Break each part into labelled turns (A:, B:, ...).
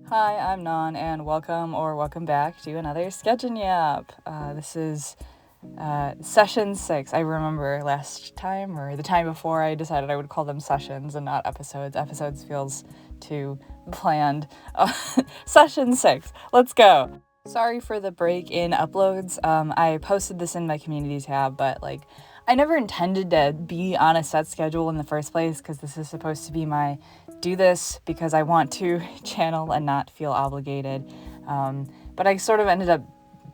A: Hi, I'm Non, and welcome back to another Sketch and Yap. This is session 6. I remember last time, or the time before, I decided I would call them sessions and not episodes. Episodes feels too planned. Session 6. Let's go. Sorry for the break in uploads. I posted this in my community tab, but I never intended to be on a set schedule in the first place because this is supposed to be my do this because I want to channel and not feel obligated. But I sort of ended up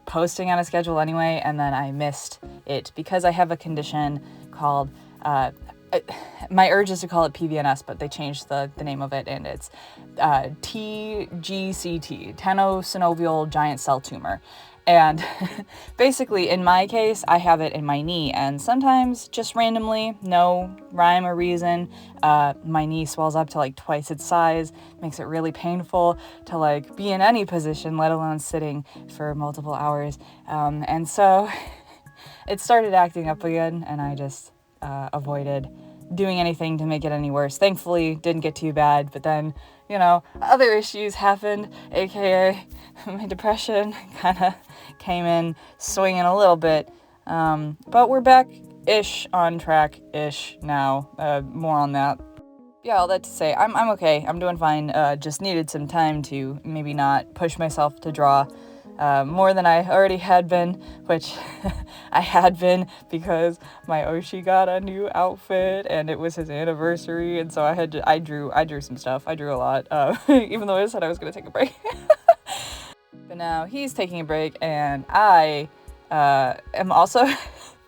A: posting on a schedule anyway, and then I missed it because I have a condition called, my urge is to call it PVNS, but they changed the name of it, and it's TGCT, tenosynovial giant cell tumor. And basically, in my case, I have it in my knee, and sometimes, just randomly, no rhyme or reason, my knee swells up to twice its size, makes it really painful to be in any position, let alone sitting for multiple hours. And so it started acting up again, and I just avoided doing anything to make it any worse. Thankfully, didn't get too bad, but then, other issues happened, aka my depression kind of came in swinging a little bit. But we're back-ish, on track-ish now. More on that. Yeah, all that to say, I'm okay. I'm doing fine. Just needed some time to maybe not push myself to draw more than I already had been, which I had been because my Oshi got a new outfit and it was his anniversary, and so I drew some stuff. I drew a lot, even though I said I was gonna take a break. But now he's taking a break, and I am also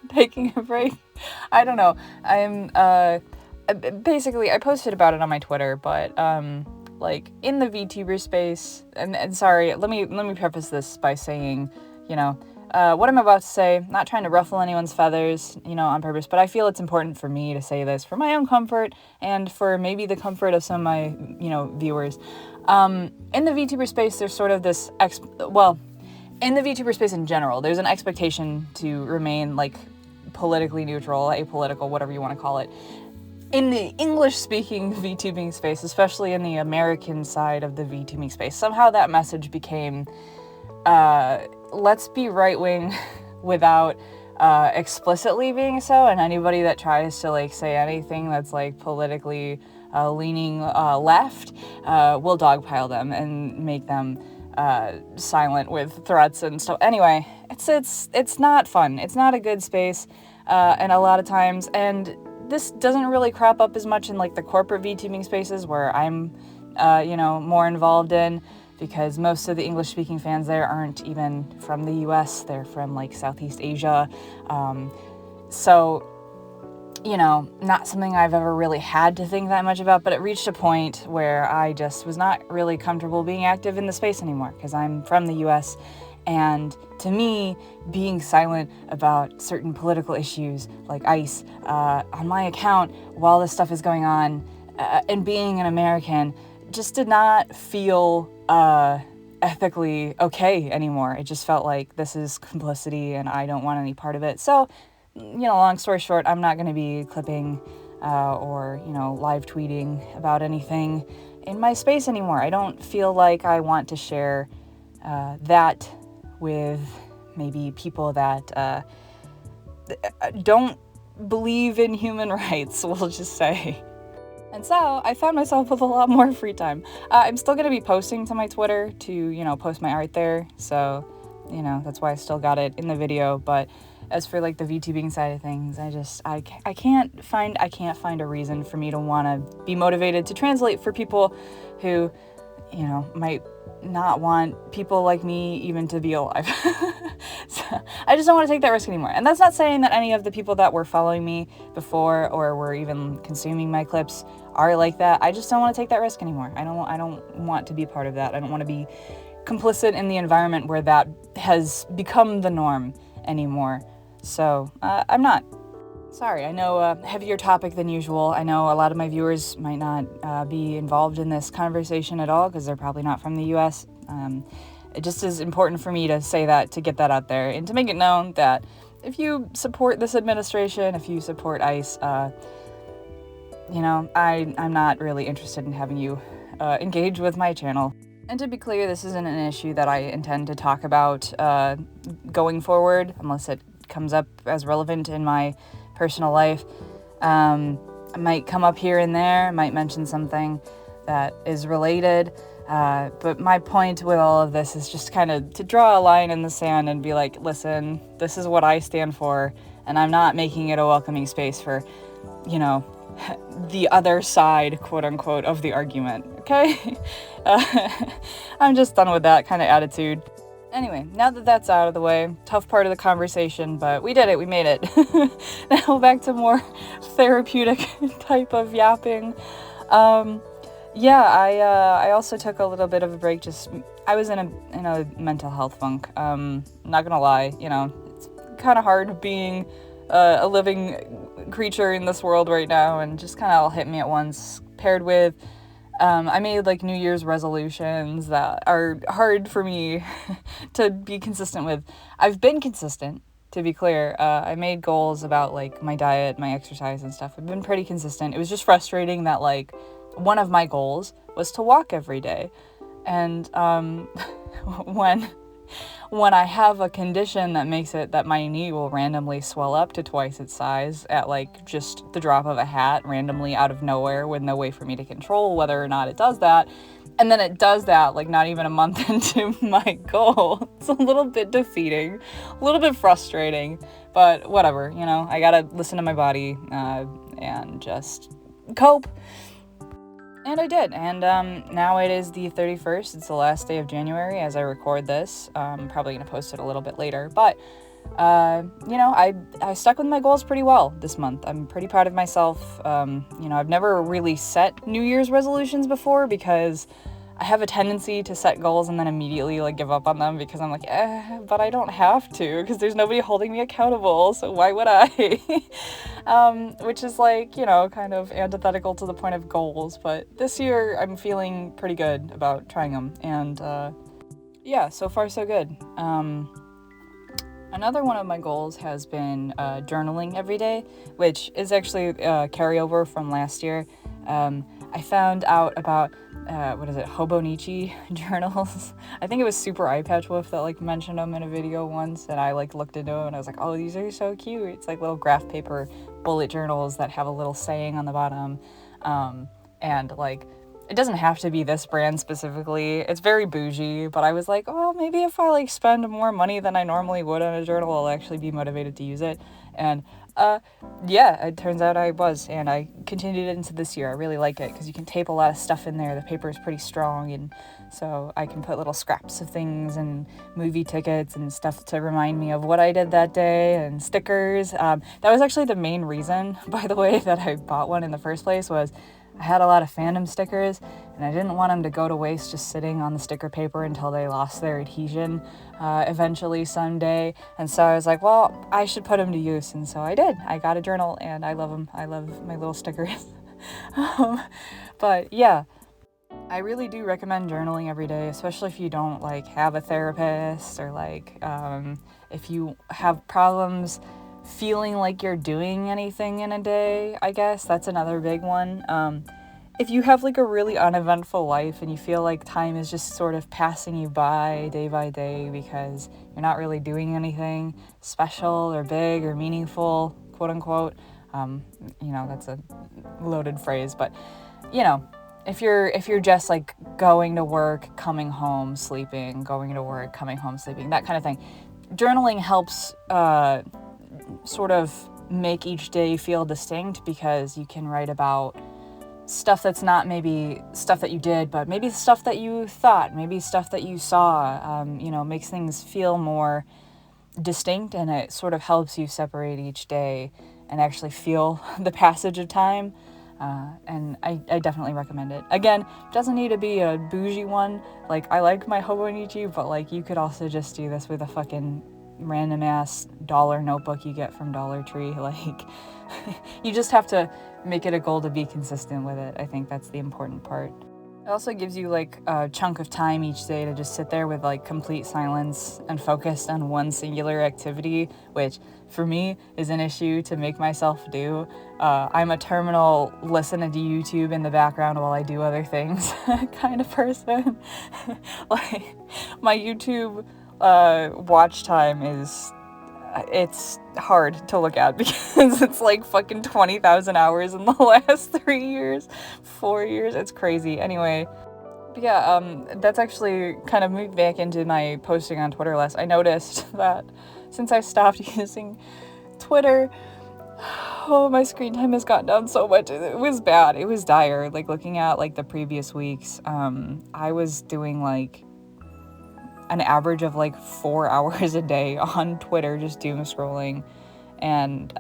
A: taking a break. I don't know. Basically, I posted about it on my Twitter, but in the VTuber space, and sorry, let me preface this by saying, what I'm about to say, not trying to ruffle anyone's feathers, on purpose, but I feel it's important for me to say this for my own comfort and for maybe the comfort of some of my, viewers. In the VTuber space, there's sort of this, in the VTuber space in general, there's an expectation to remain, politically neutral, apolitical, whatever you want to call it. In the English-speaking VTubing space, especially in the American side of the VTubing space, somehow that message became, let's be right-wing without explicitly being so, and anybody that tries to say anything that's politically leaning left, will dogpile them and make them silent with threats and stuff. Anyway, it's not fun. It's not a good space, and a lot of times, and this doesn't really crop up as much in the corporate VTubing spaces where I'm, more involved in, because most of the English-speaking fans there aren't even from the US. They're from Southeast Asia. So, not something I've ever really had to think that much about, but it reached a point where I just was not really comfortable being active in the space anymore because I'm from the US. And to me, being silent about certain political issues like ICE on my account while this stuff is going on, and being an American, just did not feel ethically okay anymore. It just felt like this is complicity and I don't want any part of it. So, long story short, I'm not going to be clipping or, live tweeting about anything in my space anymore. I don't feel like I want to share that with maybe people that don't believe in human rights, we'll just say. And so I found myself with a lot more free time. I'm still going to be posting to my Twitter to, post my art there. So, that's why I still got it in the video. But as for the VTubing side of things, I can't find a reason for me to want to be motivated to translate for people who, might not want people like me even to be alive. So I just don't want to take that risk anymore. And that's not saying that any of the people that were following me before or were even consuming my clips are like that. I just don't want to take that risk anymore. I don't want to be part of that. I don't want to be complicit in the environment where that has become the norm anymore. So I'm not. Sorry, I know a heavier topic than usual. I know a lot of my viewers might not be involved in this conversation at all because they're probably not from the US. It just is important for me to say that, to get that out there, and to make it known that if you support this administration, if you support ICE, I'm not really interested in having you engage with my channel. And to be clear, this isn't an issue that I intend to talk about going forward, unless it comes up as relevant in my personal life. I might come up here and there, might mention something that is related, but my point with all of this is just kind of to draw a line in the sand and be like, listen, this is what I stand for, and I'm not making it a welcoming space for, you know, the other side, quote unquote, of the argument, okay? I'm just done with that kind of attitude. Anyway, now that that's out of the way, tough part of the conversation, but we did it, we made it. Now back to more therapeutic type of yapping. I also took a little bit of a break. I was in a mental health funk. Not gonna lie, it's kind of hard being a living creature in this world right now, and just kind of all hit me at once, paired with I made like New Year's resolutions that are hard for me to be consistent with. I've been consistent, to be clear. I made goals about like my diet, my exercise and stuff. I've been pretty consistent. It was just frustrating that like one of my goals was to walk every day. And when I have a condition that makes it that my knee will randomly swell up to twice its size at like just the drop of a hat, randomly out of nowhere, with no way for me to control whether or not it does that, and then it does that like not even a month into my goal, it's a little bit defeating, a little bit frustrating, but whatever, I gotta listen to my body and just cope. And I did, and now it is the 31st, it's the last day of January as I record this. I'm probably going to post it a little bit later, but, I stuck with my goals pretty well this month. I'm pretty proud of myself. I've never really set New Year's resolutions before because I have a tendency to set goals and then immediately like give up on them because I'm like, but I don't have to because there's nobody holding me accountable, so why would I? Which is like, kind of antithetical to the point of goals, but this year I'm feeling pretty good about trying them, and so far so good. Another one of my goals has been journaling every day, which is actually a carryover from last year. I found out about Hobonichi journals. I think it was Super Eye Patch Wolf that like mentioned them in a video once, and I like looked into them and I was like, oh, these are so cute. It's like little graph paper bullet journals that have a little saying on the bottom, and like it doesn't have to be this brand specifically. It's very bougie, but I was like, oh, maybe if I like spend more money than I normally would on a journal, I'll actually be motivated to use it. And it turns out I was, and I continued it into this year. I really like it because you can tape a lot of stuff in there. The paper is pretty strong, and so I can put little scraps of things and movie tickets and stuff to remind me of what I did that day, and stickers. That was actually the main reason, by the way, that I bought one in the first place. Was I had a lot of fandom stickers, and I didn't want them to go to waste just sitting on the sticker paper until they lost their adhesion eventually someday. And so I was like, well, I should put them to use, and so I did. I got a journal, and I love them. I love my little stickers. But yeah, I really do recommend journaling every day, especially if you don't like have a therapist, or like if you have problems feeling like you're doing anything in a day. I guess that's another big one. If you have like a really uneventful life and you feel like time is just sort of passing you by day because you're not really doing anything special or big or meaningful, quote unquote, that's a loaded phrase, but if you're just like going to work, coming home, sleeping, going to work, coming home, sleeping, that kind of thing, journaling helps sort of make each day feel distinct, because you can write about stuff that's not maybe stuff that you did, but maybe stuff that you thought, maybe stuff that you saw, makes things feel more distinct, and it sort of helps you separate each day and actually feel the passage of time. And I definitely recommend it. Again, doesn't need to be a bougie one. Like, I like my Hobonichi, but like you could also just do this with a fucking random ass dollar notebook you get from Dollar Tree. Like, you just have to make it a goal to be consistent with it. I think that's the important part. It also gives you like a chunk of time each day to just sit there with like complete silence and focus on one singular activity, which for me is an issue to make myself do. I'm a terminal listening to YouTube in the background while I do other things kind of person. Like my YouTube watch time is, it's hard to look at because it's like fucking 20,000 hours in the last 3 years, 4 years. It's crazy. Anyway, but yeah, that's actually kind of moved back into my posting on Twitter less. I noticed that since I stopped using Twitter, oh, my screen time has gotten down so much. It was bad. It was dire. Like looking at like the previous weeks, I was doing like an average of like 4 hours a day on Twitter, just doom scrolling. And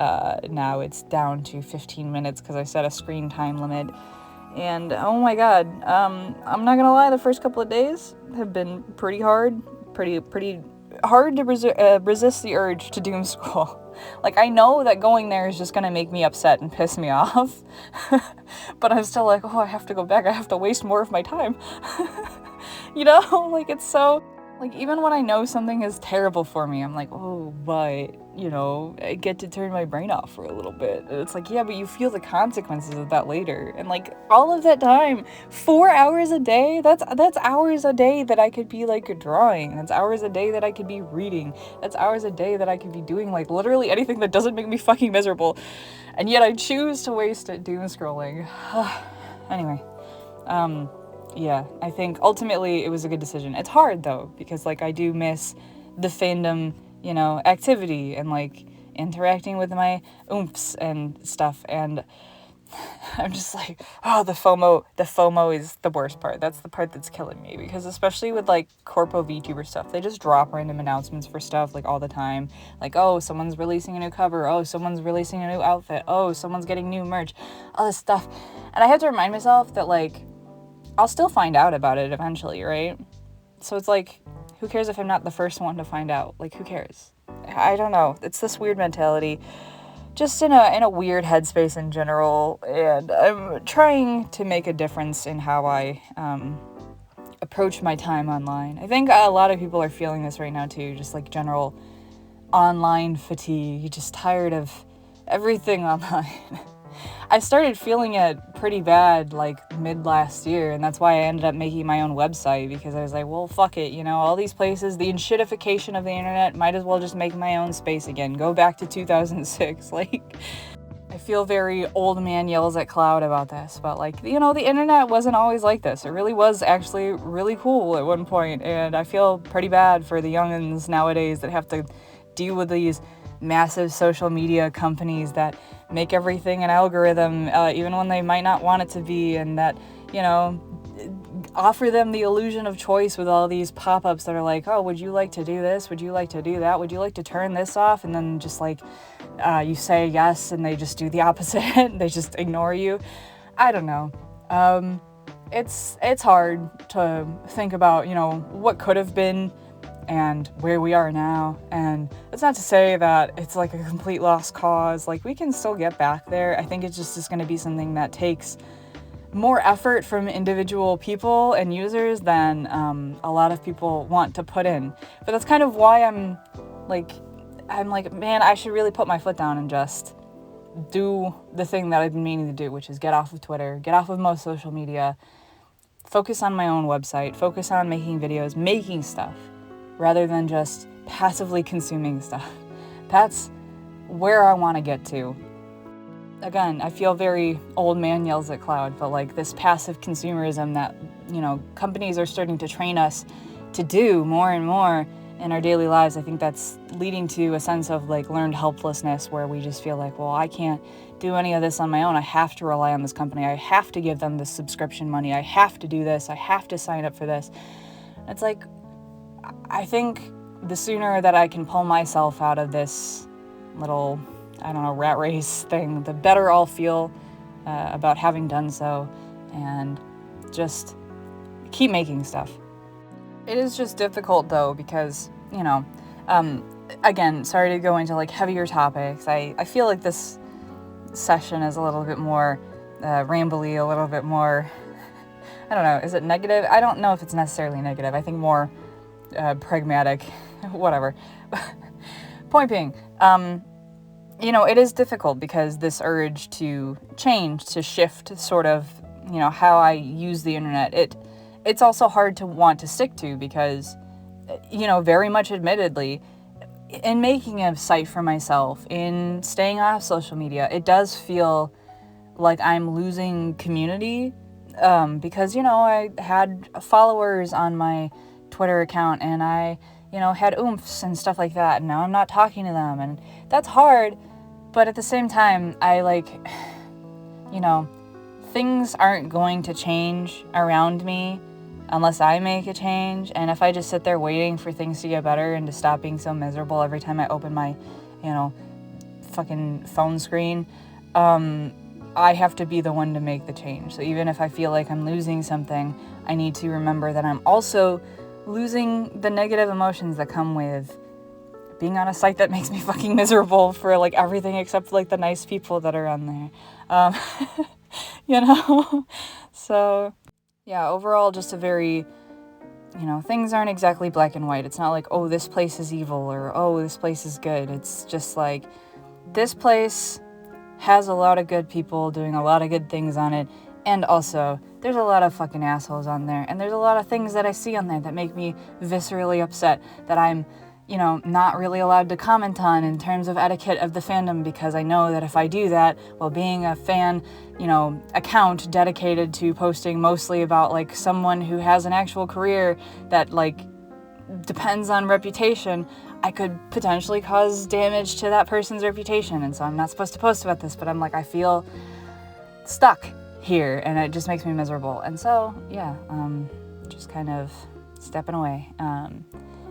A: now it's down to 15 minutes because I set a screen time limit. And oh my god, I'm not gonna lie, the first couple of days have been pretty hard. Pretty hard to resist the urge to doom scroll. Like, I know that going there is just gonna make me upset and piss me off. But I'm still like, oh, I have to go back. I have to waste more of my time. You know, like, it's so, like, even when I know something is terrible for me, I'm like, oh, but, you know, I get to turn my brain off for a little bit. And it's like, yeah, but you feel the consequences of that later. And, like, all of that time, 4 hours a day, that's hours a day that I could be, like, drawing. That's hours a day that I could be reading. That's hours a day that I could be doing, like, literally anything that doesn't make me fucking miserable. And yet I choose to waste it doom scrolling. Anyway, yeah, I think ultimately it was a good decision. It's hard though, because like I do miss the fandom, you know, activity and like interacting with my oomphs and stuff. And I'm just like, oh, the FOMO is the worst part. That's the part that's killing me, because especially with like corpo VTuber stuff, they just drop random announcements for stuff like all the time. Like, oh, someone's releasing a new cover. Oh, someone's releasing a new outfit. Oh, someone's getting new merch. All this stuff. And I have to remind myself that like, I'll still find out about it eventually, right? So it's like, who cares if I'm not the first one to find out? Like, who cares? I don't know. It's this weird mentality, just in a weird headspace in general, and I'm trying to make a difference in how I approach my time online. I think a lot of people are feeling this right now too, just like general online fatigue, just tired of everything online. I started feeling it pretty bad like mid last year, and that's why I ended up making my own website, because I was like, well, fuck it, you know, all these places, the shitification of the internet, might as well just make my own space again, go back to 2006. Like, I feel very old man yells at cloud about this, but like, you know, the internet wasn't always like this. It really was actually really cool at one point, and I feel pretty bad for the youngins nowadays that have to deal with these massive social media companies that make everything an algorithm, even when they might not want it to be, and that, you know, offer them the illusion of choice with all these pop-ups that are like, oh, would you like to do this? Would you like to do that? Would you like to turn this off? And then just like, you say yes, and they just do the opposite. They just ignore you. I don't know. It's hard to think about, you know, what could have been and where we are now. And that's not to say that it's like a complete lost cause. Like, we can still get back there. I think it's just going to be something that takes more effort from individual people and users than a lot of people want to put in. But that's kind of why I'm like, man, I should really put my foot down and just do the thing that I've been meaning to do, which is get off of Twitter, get off of most social media, focus on my own website, focus on making videos, making stuff, rather than just passively consuming stuff. That's where I want to get to. Again, I feel very old man yells at cloud, but like this passive consumerism that, you know, companies are starting to train us to do more and more in our daily lives, I think that's leading to a sense of like learned helplessness, where we just feel like, well, I can't do any of this on my own. I have to rely on this company. I have to give them the subscription money. I have to do this. I have to sign up for this. It's like, I think the sooner that I can pull myself out of this little, I don't know, rat race thing, the better I'll feel about having done so, and just keep making stuff. It is just difficult though, because, you know, again, sorry to go into like heavier topics. I feel like this session is a little bit more rambly, a little bit more I don't know, is it negative? I don't know if it's necessarily negative. I think more pragmatic, whatever. Point being, you know, it is difficult because this urge to change, to shift sort of, you know, how I use the internet, it's also hard to want to stick to because, you know, very much admittedly, in making a site for myself, in staying off social media, it does feel like I'm losing community, because, you know, I had followers on my Twitter account and I, you know, had oomphs and stuff like that, and now I'm not talking to them, and that's hard, but at the same time, I like, you know, things aren't going to change around me unless I make a change, and if I just sit there waiting for things to get better and to stop being so miserable every time I open my, you know, fucking phone screen, I have to be the one to make the change. So even if I feel like I'm losing something, I need to remember that I'm also losing the negative emotions that come with being on a site that makes me fucking miserable for like everything except like the nice people that are on there. You know? So yeah, overall just a very, you know, things aren't exactly black and white. It's not like, oh, this place is evil or, oh, this place is good. It's just like, this place has a lot of good people doing a lot of good things on it, and also there's a lot of fucking assholes on there, and there's a lot of things that I see on there that make me viscerally upset that I'm, you know, not really allowed to comment on in terms of etiquette of the fandom, because I know that if I do that, well, being a fan, you know, account dedicated to posting mostly about like someone who has an actual career that like depends on reputation, I could potentially cause damage to that person's reputation, and so I'm not supposed to post about this, but I'm like, I feel stuck here, and it just makes me miserable, and so, yeah, just kind of stepping away,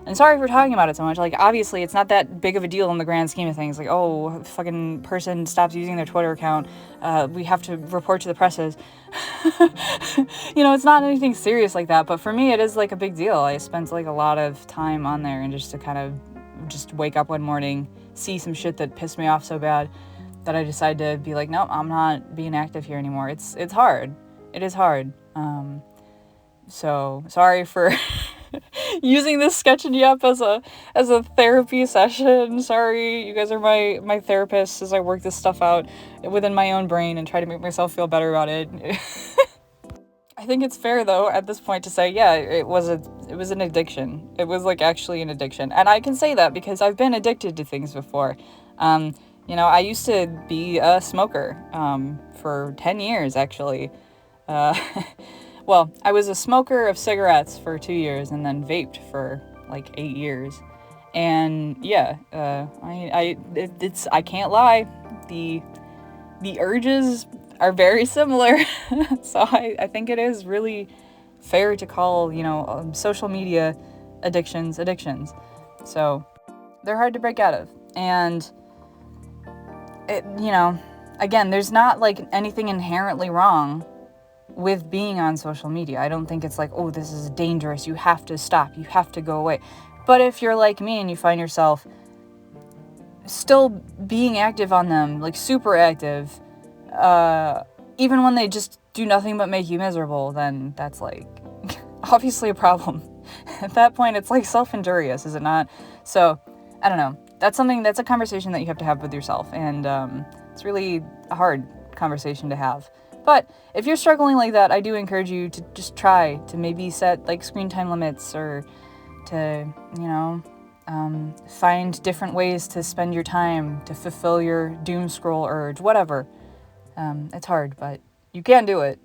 A: and sorry for talking about it so much. Like, obviously, it's not that big of a deal in the grand scheme of things. Like, oh, fucking person stops using their Twitter account. We have to report to the presses. You know, it's not anything serious like that. But for me, it is, like, a big deal. I spent, like, a lot of time on there, and just to kind of just wake up one morning, see some shit that pissed me off so bad that I decided to be like, nope, I'm not being active here anymore. It's hard. It is hard. So, sorry for... using this sketching you up as a therapy session. Sorry, you guys are my therapists as I work this stuff out within my own brain and try to make myself feel better about it. I think it's fair though at this point to say, yeah, it was an addiction. It was like actually an addiction, and I can say that because I've been addicted to things before. You know, I used to be a smoker for 10 years actually. Well, I was a smoker of cigarettes for 2 years and then vaped for like 8 years. And yeah, I can't lie. The urges are very similar. So I think it is really fair to call, you know, social media addictions. So they're hard to break out of. And it, you know, again, there's not like anything inherently wrong with being on social media. I don't think it's like, oh, this is dangerous, you have to stop, you have to go away. But if you're like me and you find yourself still being active on them, like super active, even when they just do nothing but make you miserable, then that's like obviously a problem. At that point, it's like self-injurious, is it not? So, I don't know. That's a conversation that you have to have with yourself, and it's really a hard conversation to have. But if you're struggling like that, I do encourage you to just try to maybe set like screen time limits, or to, you know, find different ways to spend your time to fulfill your doom scroll urge, whatever. It's hard, but you can do it.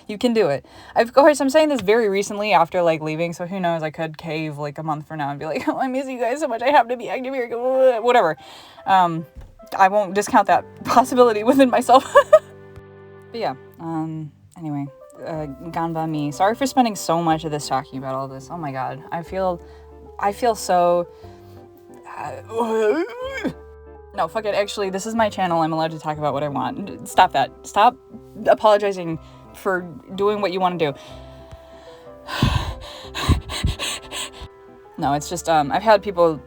A: You can do it. Of course, I'm saying this very recently after like leaving, so who knows, I could cave like a month from now and be like, oh, I miss you guys so much, I have to be active here, whatever. I won't discount that possibility within myself. But yeah, anyway, ganba me. Sorry for spending so much of this talking about all this. Oh my god, I feel so... No, fuck it, actually, this is my channel, I'm allowed to talk about what I want. Stop that. Stop apologizing for doing what you want to do. No, it's just, I've had people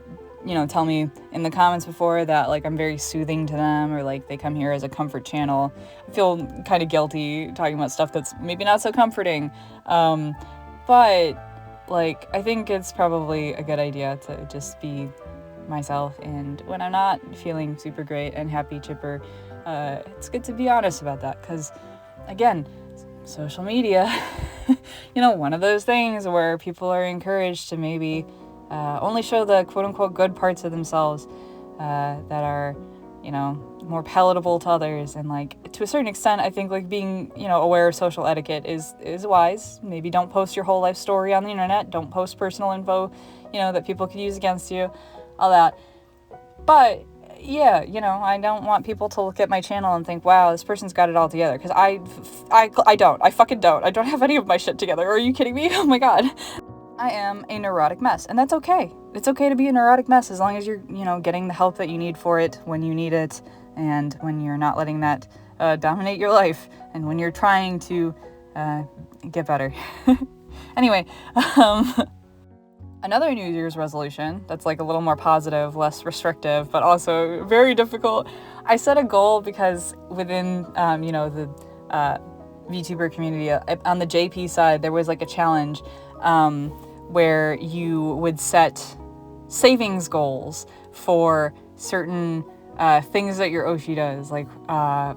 A: tell me in the comments before that, like, I'm very soothing to them, or, like, they come here as a comfort channel. I feel kind of guilty talking about stuff that's maybe not so comforting. But, like, I think it's probably a good idea to just be myself, and when I'm not feeling super great and happy, chipper, it's good to be honest about that, because, again, social media, one of those things where people are encouraged to maybe only show the quote-unquote good parts of themselves that are, more palatable to others. And, like, to a certain extent, I think, like, being, aware of social etiquette is wise. Maybe don't post your whole life story on the internet. Don't post personal info, that people could use against you, all that. But, yeah, I don't want people to look at my channel and think, wow, this person's got it all together. Because I don't. I fucking don't. I don't have any of my shit together. Are you kidding me? Oh, my God. I am a neurotic mess, and that's okay. It's okay to be a neurotic mess as long as you're, getting the help that you need for it when you need it, and when you're not letting that dominate your life, and when you're trying to get better. Anyway, another New Year's resolution that's, like, a little more positive, less restrictive, but also very difficult. I set a goal because within, the VTuber community, on the JP side, there was, like, a challenge where you would set savings goals for certain things that your Oshi does. Like,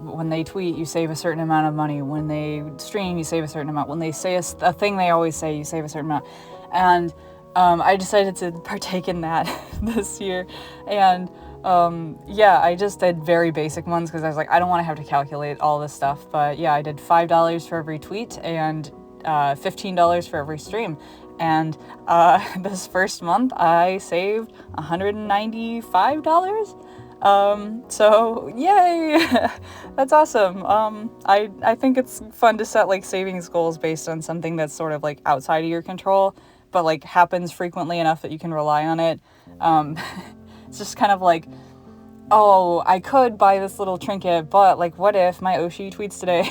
A: when they tweet, you save a certain amount of money. When they stream, you save a certain amount. When they say a thing they always say, you save a certain amount. And I decided to partake in that this year. And I just did very basic ones because I was like, I don't want to have to calculate all this stuff. But yeah, I did $5 for every tweet and $15 for every stream. And this first month I saved $195. So yay. That's awesome. I think it's fun to set, like, savings goals based on something that's sort of, like, outside of your control, but, like, happens frequently enough that you can rely on it. It's just kind of like, oh, I could buy this little trinket, but, like, what if my Oshi tweets today?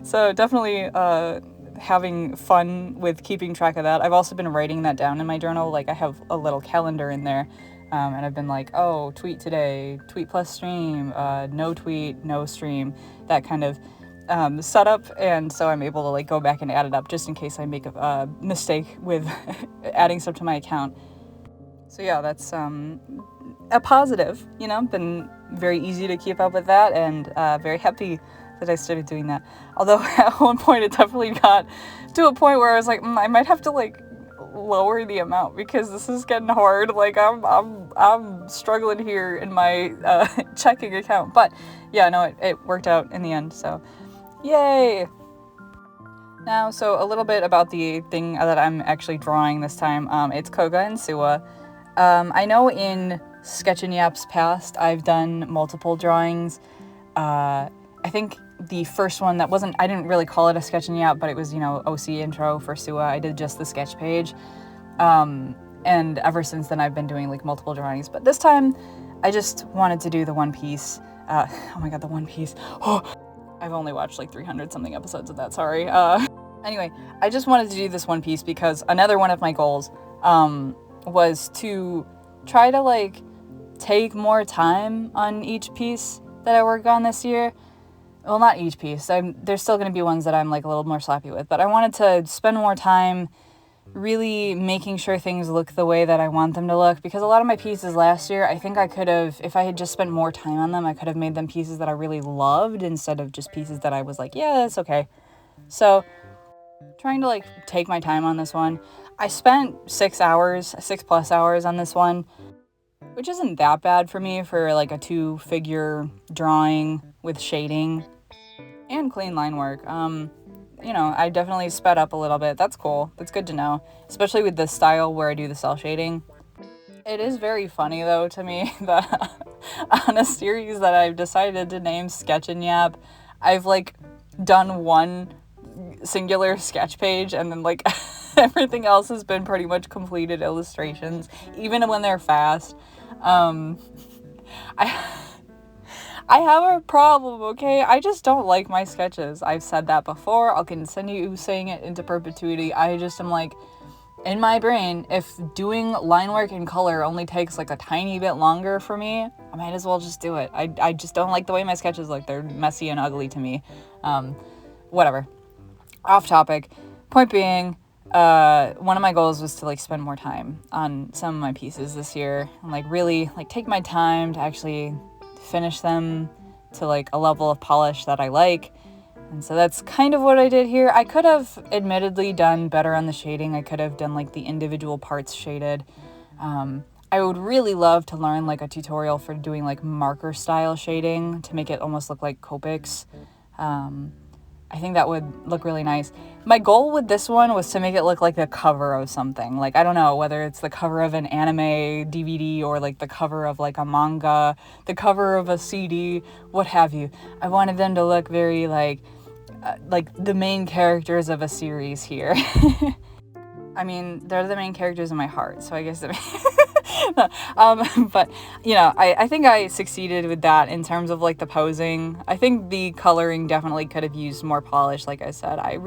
A: So definitely having fun with keeping track of that. I've also been writing that down in my journal. Like, I have a little calendar in there, and I've been like, oh, tweet today, tweet plus stream, no tweet, no stream, that kind of setup. And so I'm able to, like, go back and add it up just in case I make a mistake with adding stuff to my account. So yeah, that's a positive, been very easy to keep up with that, and very happy that I started doing that. Although at one point it definitely got to a point where I was like, I might have to, like, lower the amount because this is getting hard. Like, I'm struggling here in my checking account. But yeah, no, it worked out in the end. So yay. Now, so a little bit about the thing that I'm actually drawing this time. It's Koga and Suwa. I know in Sketch and Yap's past I've done multiple drawings. I think the first one I didn't really call it a Sketch and Yap, but it was, OC intro for Suwa. I did just the sketch page. And ever since then I've been doing, like, multiple drawings. But this time I just wanted to do the One Piece. Oh my God, the One Piece. Oh, I've only watched, like, 300 something episodes of that, sorry. Anyway, I just wanted to do this One Piece because another one of my goals was to try to, like, take more time on each piece that I work on this year. Well, not each piece. There's still going to be ones that I'm, like, a little more sloppy with. But I wanted to spend more time really making sure things look the way that I want them to look. Because a lot of my pieces last year, I think I could have, if I had just spent more time on them, I could have made them pieces that I really loved instead of just pieces that I was like, yeah, that's okay. So, trying to, like, take my time on this one. I spent 6 plus hours on this one, which isn't that bad for me for, like, a 2-figure drawing with shading and clean line work. I definitely sped up a little bit. That's cool. That's good to know, especially with the style where I do the cell shading. It is very funny, though, to me that on a series that I've decided to name Sketch and Yap, I've, like, done one singular sketch page, and then, like, everything else has been pretty much completed illustrations, even when they're fast. I have a problem, okay? I just don't like my sketches. I've said that before. I'll continue saying it into perpetuity. I just am like, in my brain, if doing line work and color only takes like a tiny bit longer for me, I might as well just do it. I just don't like the way my sketches look. They're messy and ugly to me. Whatever. Off topic. Point being, one of my goals was to like spend more time on some of my pieces this year and like really like take my time to actually finish them to like a level of polish that I like. And so that's kind of what I did here. I could have admittedly done better on the shading. I could have done like the individual parts shaded. I would really love to learn like a tutorial for doing like marker style shading to make it almost look like Copics. I think that would look really nice. My goal with this one was to make it look like the cover of something. Like, I don't know, whether it's the cover of an anime DVD or like the cover of like a manga, the cover of a CD, what have you. I wanted them to look very like the main characters of a series here. I mean, they're the main characters in my heart, so I guess but you know, I think I succeeded with that in terms of like the posing. I think the coloring definitely could have used more polish, like I said. I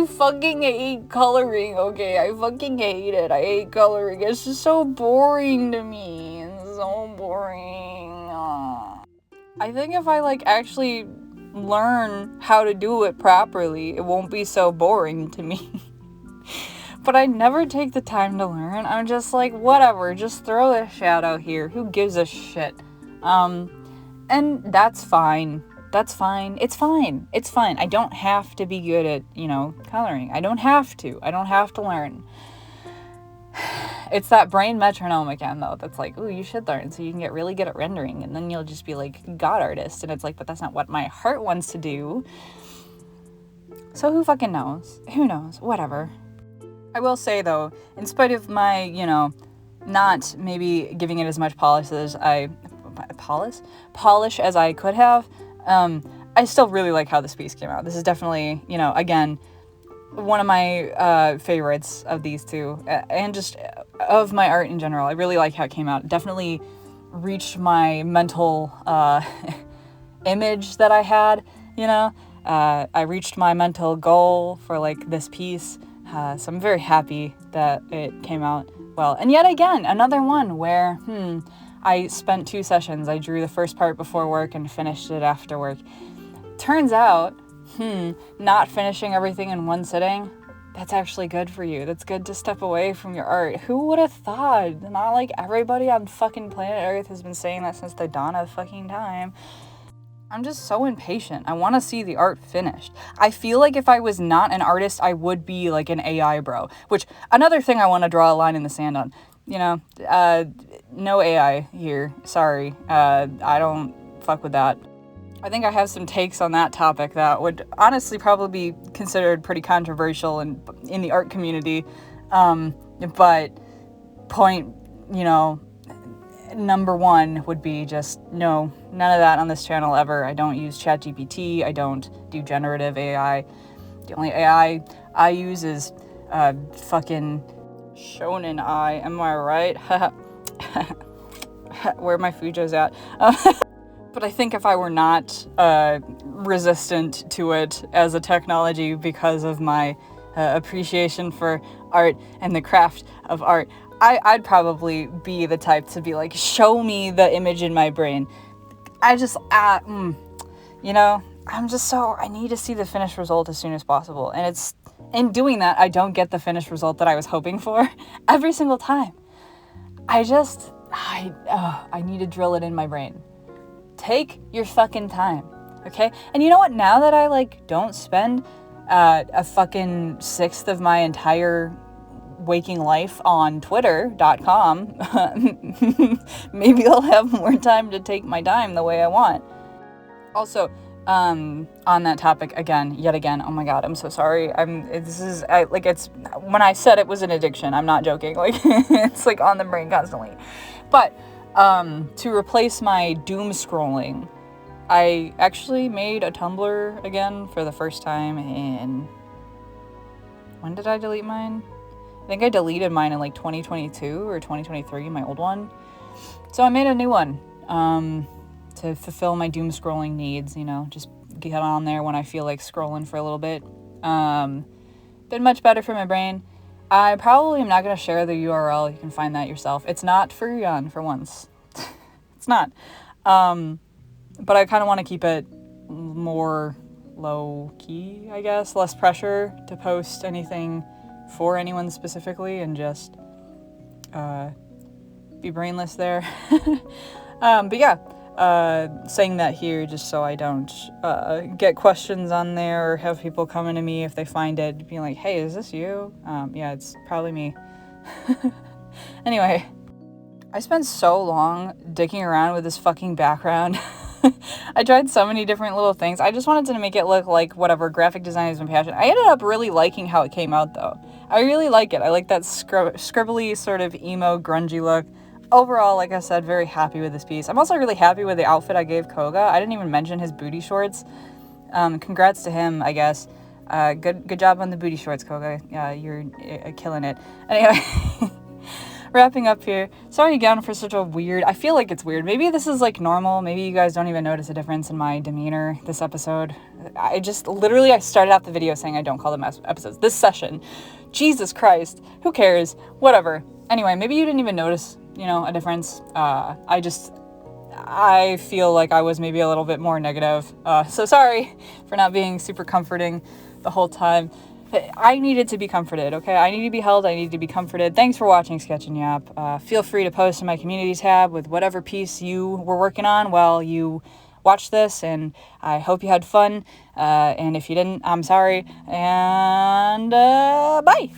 A: fucking hate coloring, okay? I fucking hate it. I hate coloring. It's just so boring to me. It's so boring. I think if I like actually learn how to do it properly, it won't be so boring to me. But I never take the time to learn. I'm just like, whatever, just throw a shadow here. Who gives a shit? And that's fine. That's fine. It's fine. It's fine. I don't have to be good at, coloring. I don't have to. I don't have to learn. It's that brain metronome again, though, that's like, ooh, you should learn so you can get really good at rendering, and then you'll just be like God artist. And it's like, but that's not what my heart wants to do. So who fucking knows? Who knows? Whatever. I will say, though, in spite of my, not maybe giving it as much polish as I could have, I still really like how this piece came out. This is definitely, again, one of my favorites of these two, and just of my art in general. I really like how it came out. It definitely reached my mental image that I had, I reached my mental goal for like this piece. So I'm very happy that it came out well. And yet again, another one where, I spent 2 sessions. I drew the first part before work and finished it after work. Turns out, not finishing everything in one sitting, that's actually good for you. That's good to step away from your art. Who would have thought? Not like everybody on fucking planet Earth has been saying that since the dawn of fucking time. I'm just so impatient. I want to see the art finished. I feel like if I was not an artist, I would be like an AI bro. Which, another thing I want to draw a line in the sand on. No AI here. Sorry. I don't fuck with that. I think I have some takes on that topic that would honestly probably be considered pretty controversial in the art community. But point, number one would be just no, none of that on this channel ever. I don't use ChatGPT. I don't do generative AI. The only AI I use is fucking Shonen AI. Am I right? Where my Fujo's at. But I think if I were not resistant to it as a technology because of my appreciation for art and the craft of art, I'd probably be the type to be like, show me the image in my brain. I just, I'm just so, I need to see the finished result as soon as possible. And it's, in doing that, I don't get the finished result that I was hoping for every single time. I need to drill it in my brain. Take your fucking time, okay? And you know what? Now that I, don't spend a fucking sixth of my entire waking life on twitter.com, maybe I'll have more time to take my time the way I want. Also, on that topic, yet again, oh my god, I'm so sorry. It's, when I said it was an addiction, I'm not joking. It's on the brain constantly. But, to replace my doom scrolling, I actually made a Tumblr again for the first time in, when did I delete mine? I think I deleted mine in 2022 or 2023, my old one. So I made a new one, to fulfill my doom scrolling needs, just get on there when I feel like scrolling for a little bit. been much better for my brain. I probably am not going to share the URL. You can find that yourself. It's not for Yon, for once. It's not. But I kind of want to keep it more low-key, I guess. Less pressure to post anything for anyone specifically and just be brainless there. But yeah, saying that here just so I don't get questions on there or have people coming to me if they find it being like, hey, is this you? Yeah, it's probably me. Anyway, I spent so long dicking around with this fucking background. I tried so many different little things. I just wanted to make it look like whatever graphic design is my passion. I ended up really liking how it came out though. I really like it. I like that scribbly sort of emo grungy look. Overall, like I said, very happy with this piece. I'm also really happy with the outfit I gave Koga. I didn't even mention his booty shorts. Congrats to him, I guess. Good job on the booty shorts, Koga. You're killing it. Anyway, wrapping up here. Sorry again for such a weird... I feel like it's weird. Maybe this is like normal. Maybe you guys don't even notice a difference in my demeanor this episode. I started out the video saying I don't call them episodes. This session. Jesus Christ. Who cares? Whatever. Anyway, maybe you didn't even notice, a difference. I feel like I was maybe a little bit more negative. So sorry for not being super comforting the whole time. I needed to be comforted, okay? I need to be held. I need to be comforted. Thanks for watching Sketch and Yap. Feel free to post in my community tab with whatever piece you were working on while you watched this, and I hope you had fun. And if you didn't, I'm sorry. And bye!